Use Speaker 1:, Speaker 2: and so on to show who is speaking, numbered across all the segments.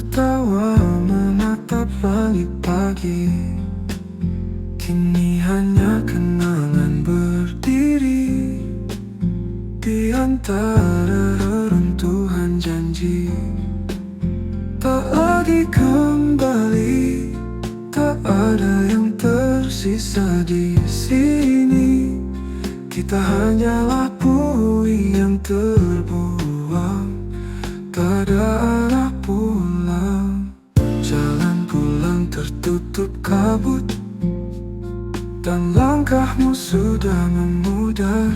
Speaker 1: tertawa menatap langit pagi. Kini hanya kenangan berdiri di antara reruntuhan janji. Tak lagi kembali, tak ada yang tersisa di sini. Kita hanyalah puing yang terbuang, tak ada arah pulang. Jalan pulang tertutup kabut, dan langkahmu sudah memudar.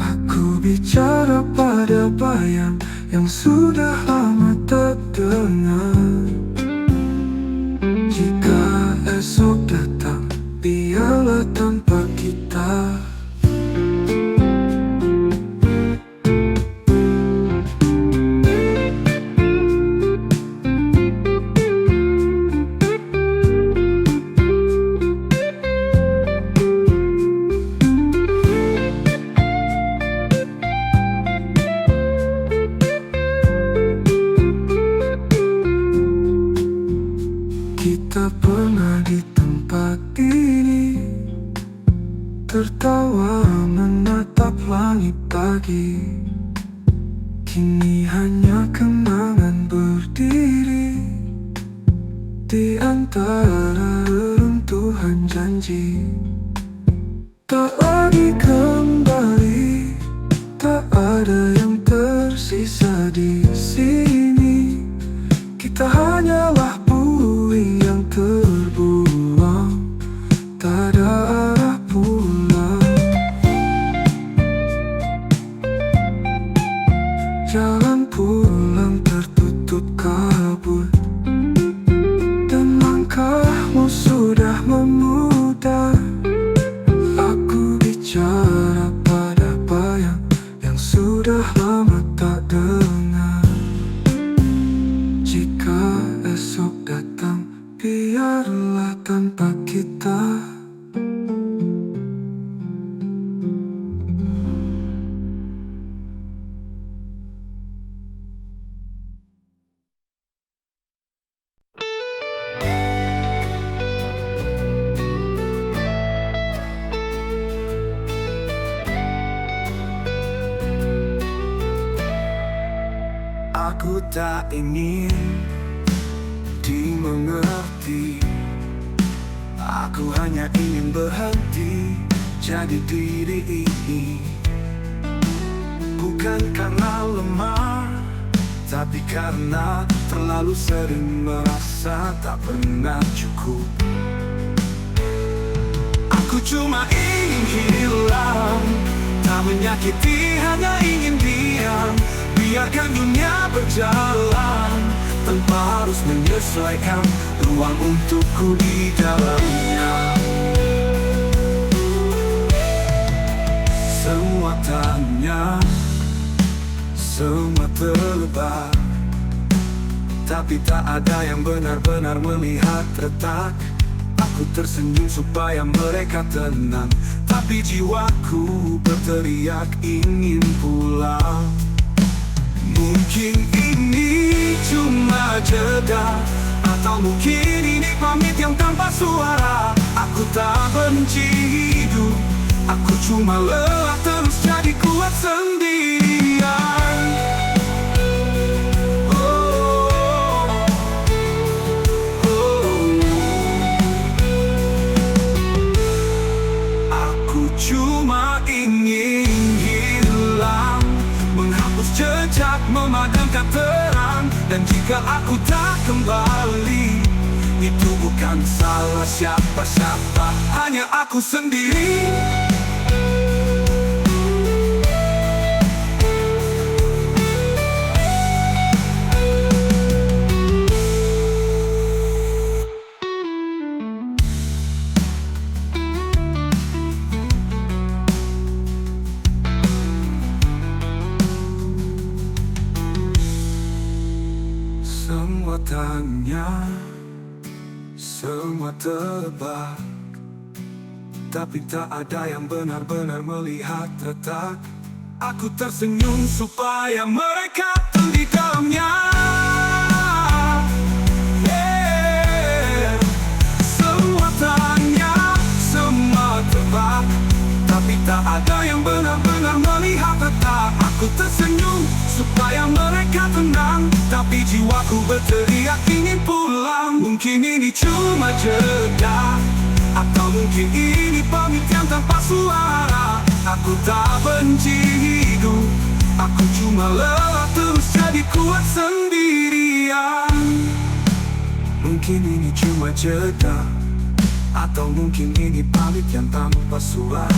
Speaker 1: Aku bicara pada bayang yang sudah lama tak dengar. Jika esok datang, biarlah tanpa kita. Kita pernah di tempat ini, tertawa menatap langit pagi. Kini hanya kenangan berdiri di antara reruntuhan janji. Tak lagi kembali, tak ada yang tersisa di sini. Kita hanyalah puing yang terbuang, tak ada arah pulang. Jalan pulang tertutup kabut, dan langkahmu sudah memudar. Aku bicara pada bayang yang sudah lama tak dengar. Jika esok datang, biarlah tanpa kita. Aku tak ingin dimengerti. Aku hanya ingin berhenti jadi diri ini. Bukan karena lemah, tapi karena terlalu sering merasa tak pernah cukup. Aku cuma ingin hilang, tak menyakiti, hanya ingin diam. Biarkan dunia berjalan tanpa harus menyesuaikan ruang untukku di dalamnya. Semua tanya, semua terlebak, tapi tak ada yang benar-benar melihat retak. Aku tersenyum supaya mereka tenang, tapi jiwaku berteriak ingin pulang. Mungkin ini cuma jeda, atau mungkin ini pamit yang tanpa suara. Aku tak benci hidup, aku cuma lelah terus jadi kuat sendirian. Aku cuma ingin hilang, menghapus jejak, memadamkan terang. Dan jika aku tak kembali, itu bukan salah siapa-siapa, hanya aku sendiri. Semua tanya, semua tebak, tapi tak ada yang benar-benar melihat retak. Aku tersenyum supaya mereka di dalamnya. jiwaku berteriak ingin pulang. Mungkin ini cuma jeda, atau mungkin ini pamitian tanpa suara. Aku tak benci hidup, aku cuma lelah terus jadi kuat sendirian. Mungkin ini cuma jeda, atau mungkin ini pamitian tanpa suara.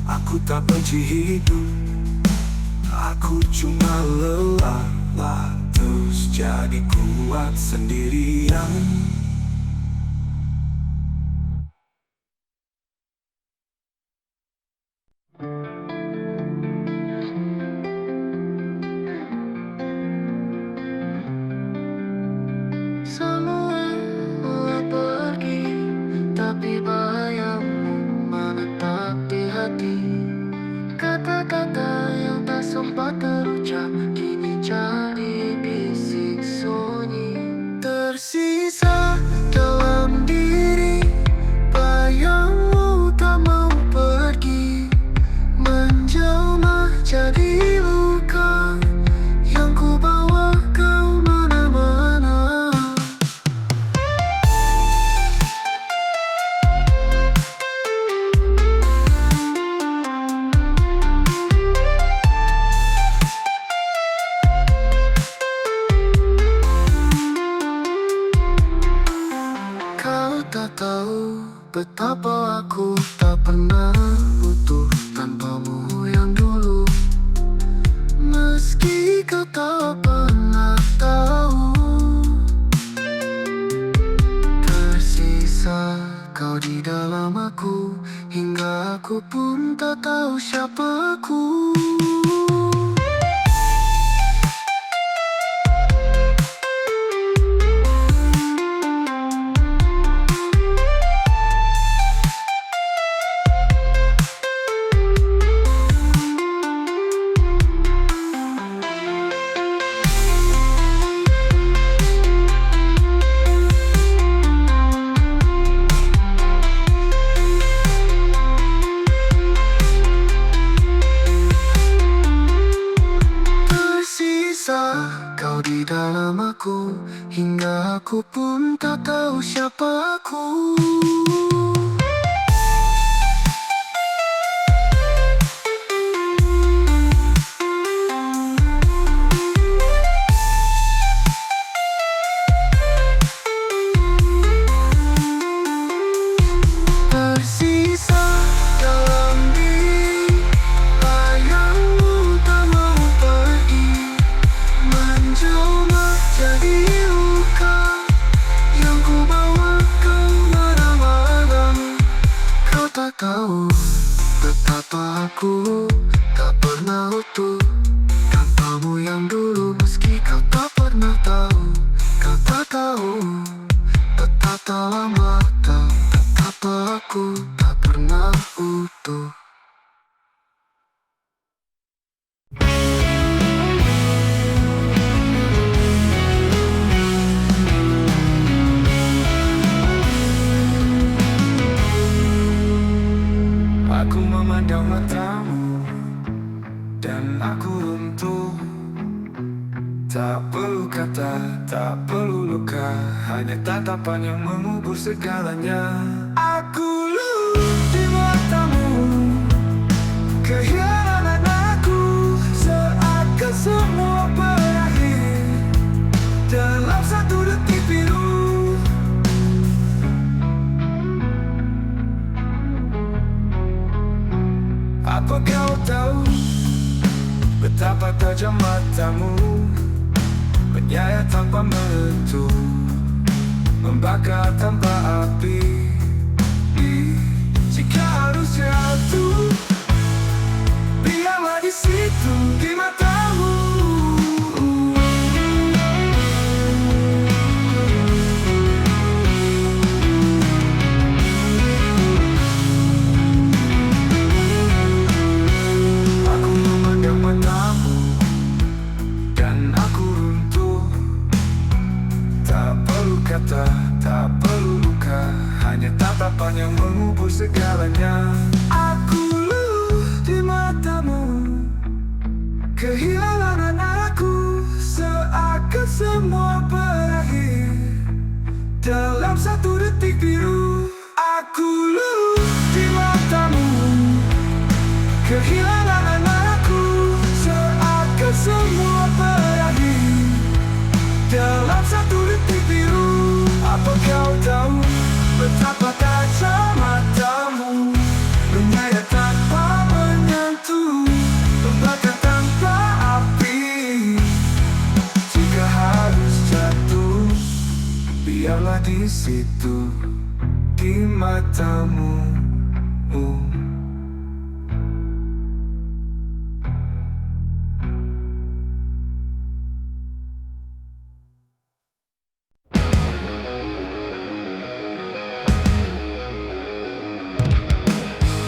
Speaker 1: Aku tak benci hidup, aku cuma lelah terus jadi kuat sendirian.
Speaker 2: Semua mulai pergi, tapi bahayamu menetap di hati. Kata-kata yang tak sempat terucap kini jadi bisik sunyi. Tersisa dalam diri, bayangmu tak mau pergi, menjelma jadi luka yang ku bawa kau mana-mana. Kau tak tahu betapa aku tak pernah utuh tanpamu yang dulu. Meski kau tak pernah tahu, tersisa kau di dalam aku, hingga aku pun tak tahu siapa aku. Kau di dalam aku, hingga aku pun tak tahu siapa aku. Tersisa dalam diri, bayangmu tak mau pergi, menjelma jadi luka yang ku bawa kau mana-mana. Kau tak tahu betapa aku tak pernah utuh tanpamu yang dulu. Meski kau tak pernah tahu, kau tak tahu betapa lama betapa aku tak pernah utuh.
Speaker 1: Aku memandang matamu dan aku runtuh. Tak perlu kata, tak perlu luka, hanya tatapan yang mengubur segalanya. Aku luluh di matamu, kehilangan aku, seakan semua berakhir dalam satu detik biru. Apa kau tahu betapa tajam matamu, menyayat tanpa menentu, membakar tanpa api. Jika harus jatuh, biarlah di situ di matamu. Aku memandang matamu dan aku runtuh. Tak perlu kata, tak perlu luka, hanya tatapan yang mengubur segalanya. Aku luluh di matamu, kehilangan aku, seakan semua detik biru. Aku lurus di matamu, kehilangan aku, seakan semua berakhir dalam satu detik biru. Apa kau tahu betapa tajam matamu, menyayat tanpa menyentuh, membakar tanpa api. Jika harus jatuh, biarlah di situ, di matamu.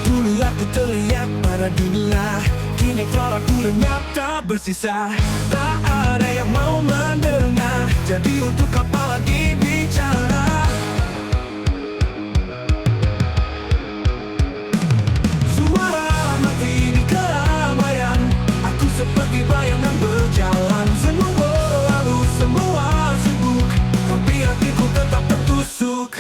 Speaker 3: Dulu aku terlihat pada dunia, kini telah aku lenyap tak bersisa. Tak ada yang mau mendengar, jadi untuk apa lagi bicara? Suara mati di keramaian, aku seperti bayangan berjalan. Semua lalu, semua sibuk, tapi hatiku tetap tertusuk.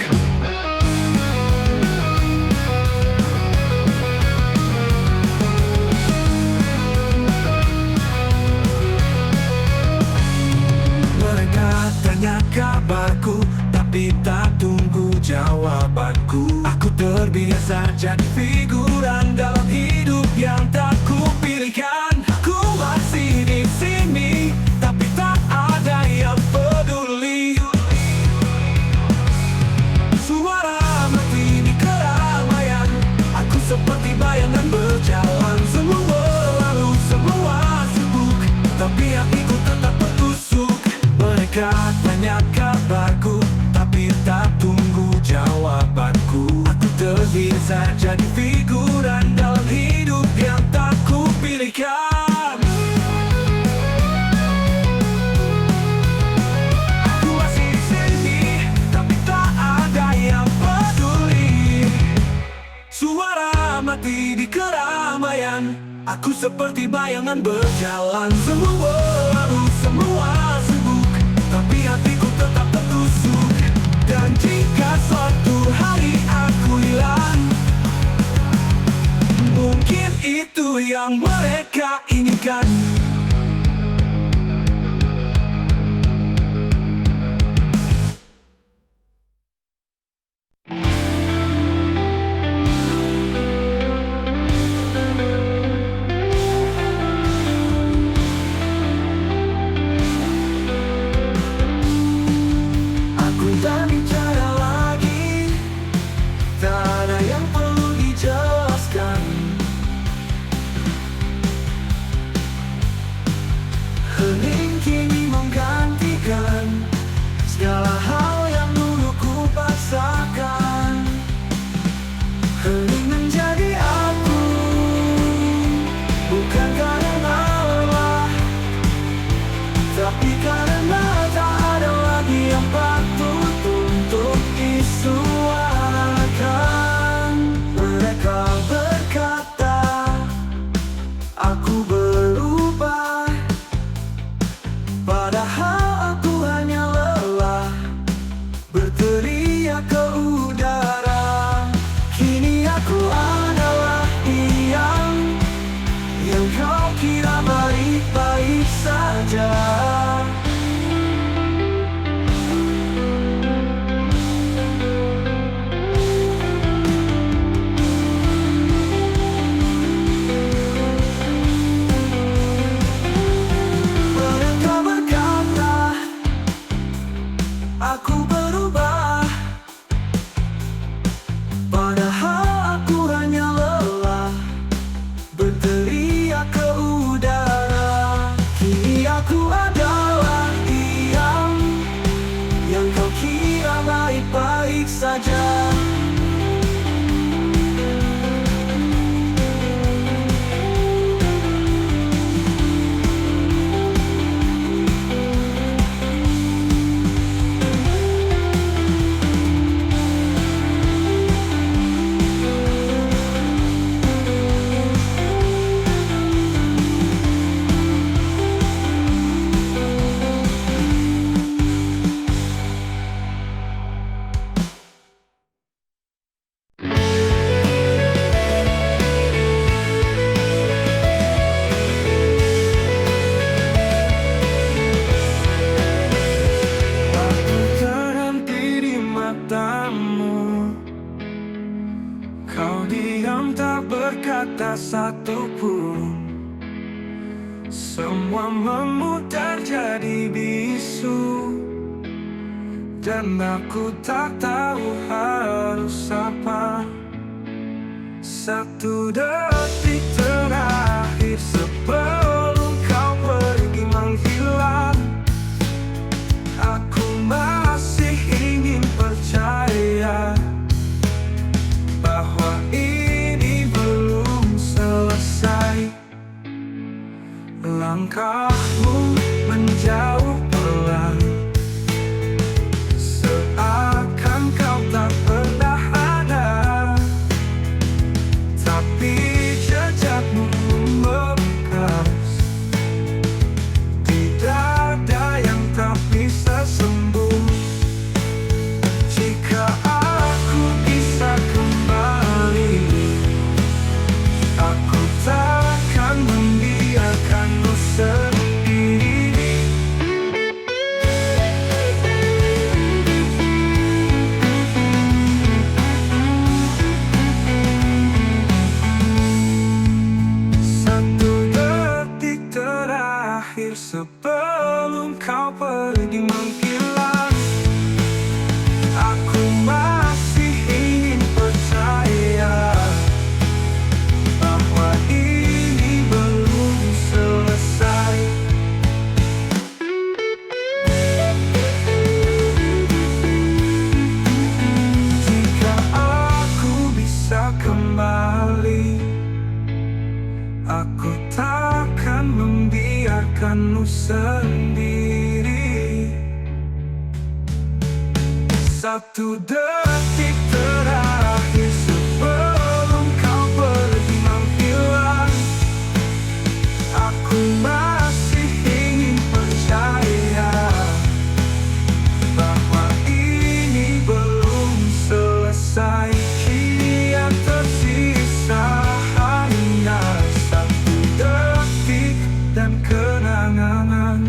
Speaker 3: Tanya kabarku, tapi tak tunggu jawabanku. Aku terbiasa jadi figuran dalam hidup yang tak kupilihkan. Aku masih di sini, tapi tak ada yang peduli. Suara mati di keramaian, aku seperti bayangan berjalan. Semua lalu, semua sibuk, tapi hatiku tetap tertusuk. Mereka tanya kabarku, tapi tak tunggu jawabanku. Aku terbiasa jadi figuran dalam hidup yang tak kupilihkan. Aku masih di sini, tapi tak ada yang peduli. Suara mati di keramaian, aku seperti bayangan berjalan. Semua lalu, semua sibuk, tapi hatiku tetap tertusuk. Dan jika suatu hari aku hilang, mungkin itu yang mereka inginkan.
Speaker 1: Tak bicara lagi, tak ada yang perlu dijelaskan. Hening kini menggantikan segala hal yang dulu ku paksakan. Hening menjadi aku, bukan karena lelah, tapi karena tak ada lagi yang patut untuk disuarakan. Mereka berkata, aku berubah, padahal aku hanya lelah berteriak ke udara. Kini aku adalah yang kau kira baik-baik saja. Aku berubah, padahal aku hanya lelah berteriak ke udara. Kini aku adalah yang kau kira baik-baik saja.
Speaker 3: berkata satupun. Semua memudar jadi bisu, dan aku tak tahu harus apa. Satu detik terakhir sebelum kau pergi menghilang, aku masih ingin percaya bahwa ini belum selesai. Langkahmu menjauh pelan, seakan kau tak pernah ada, tapi jejakmu membekas. Tidak ada yang tak bisa sembuh. Jika aku bisa kembali, aku takkan membiarkanmu sendiri. Satu detik terakhir sebelum kau pergi menghilang, aku masih ingin percaya bahwa ini belum selesai. Jika aku bisa kembali, aku takkan membiarkanmu sendiri. Satu detik terakhir sebelum kau pergi menghilang, aku masih ingin percaya bahwa ini belum selesai. Kini yang tersisa hanya satu detik dan kenangan.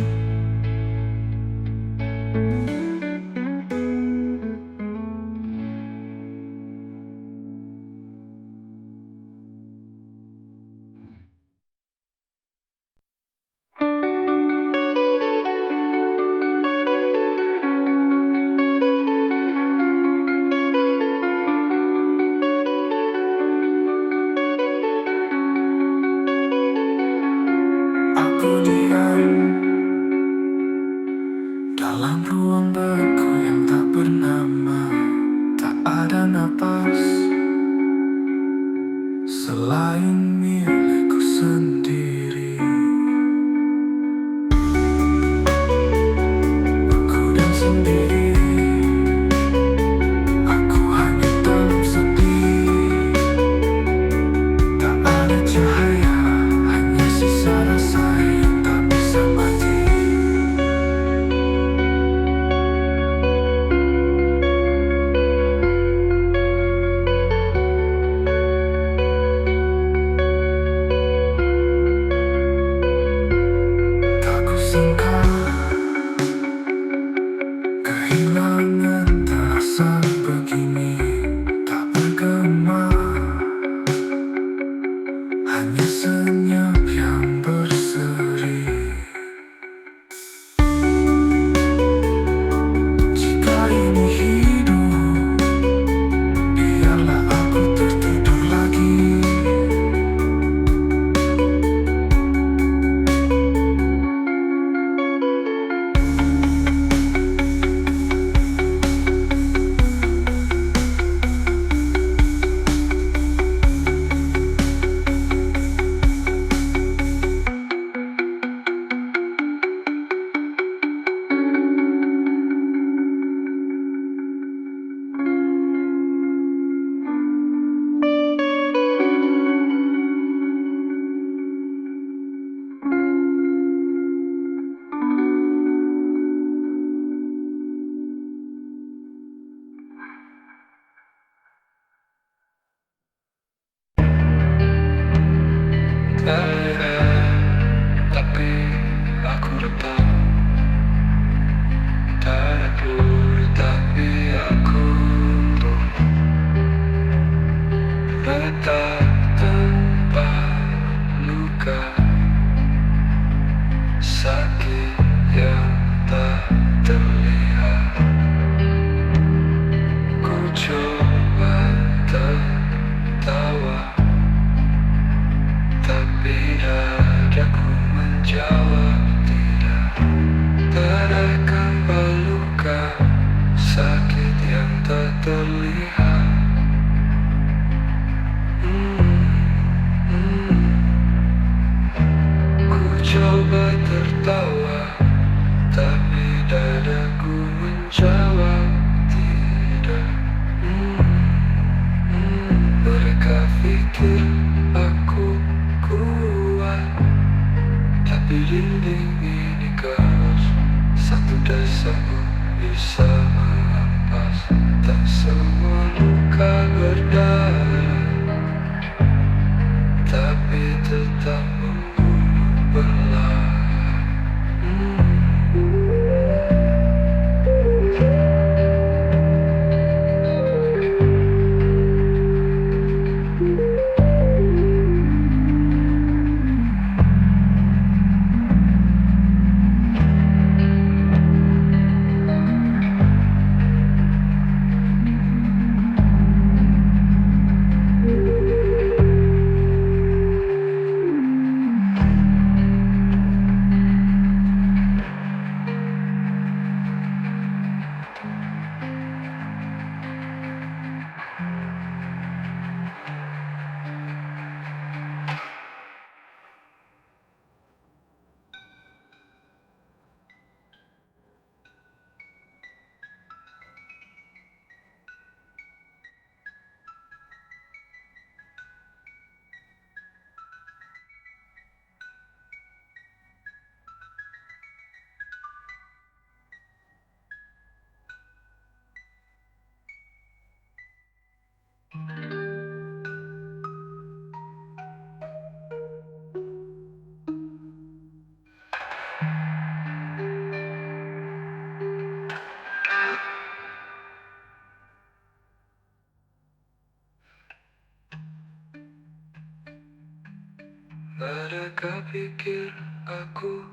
Speaker 1: Mereka pikir aku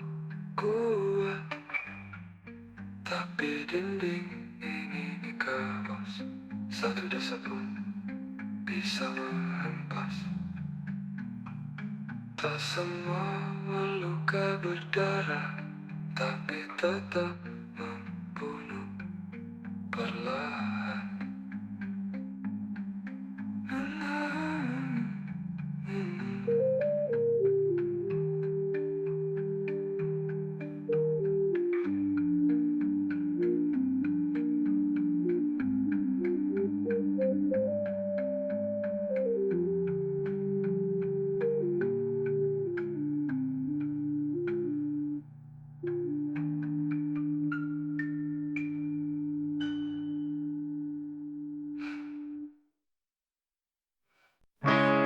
Speaker 1: kuat, tapi dinding ini keras. Satu desa pun bisa menghempas. Tak semua luka berdarah, tapi tetap membunuh perlahan.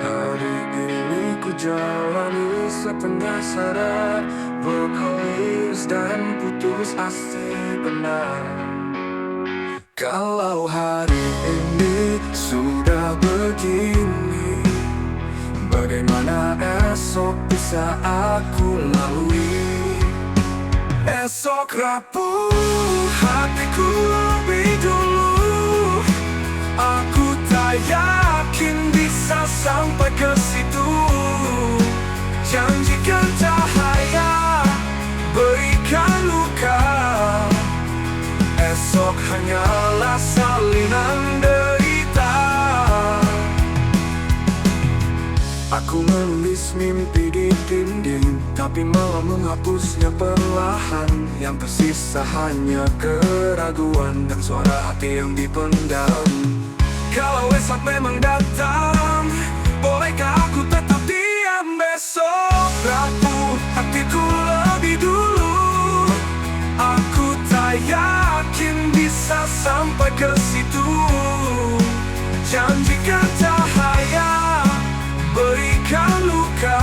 Speaker 1: Hari ini ku jalani setengah sadar, berkomis dan putus asa benar. Kalau hari ini sudah begini, bagaimana esok bisa aku lalui? Esok rapuh hatiku lebih dulu. Aku tak yakin bisa sampai ke situ. Janjikan cahaya, berikan luka. Esok hanyalah salinan derita. Aku menulis mimpi di dinding, tapi malah menghapusnya perlahan. Yang tersisa hanya keraguan dan suara hati yang dipendam. Kalau esok memang datang, bolehkah aku tetap diam? Besok rapuh hatiku lebih dulu. Aku tak yakin bisa sampai ke situ. Janjikan cahaya, berikan luka.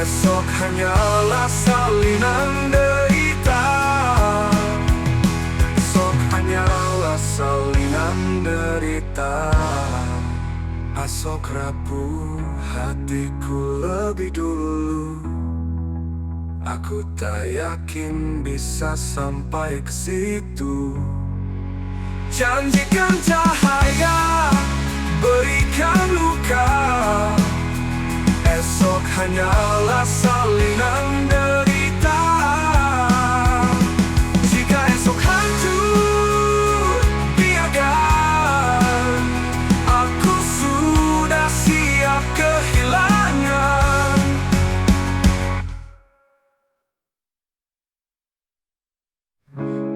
Speaker 1: Esok hanyalah salinan derita. Esok hanyalah salinan derita. Esok rapuh hatiku lebih dulu. Aku tak yakin bisa sampai ke situ. Janjikan cahaya, berikan luka. Esok hanyalah salinan derita. Jika esok hancur, biarkan. Aku sudah siap kehilangan.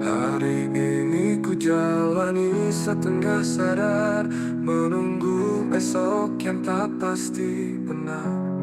Speaker 1: Hari ini ku jalani setengah sadar, menunggu esok yang tak pasti benar.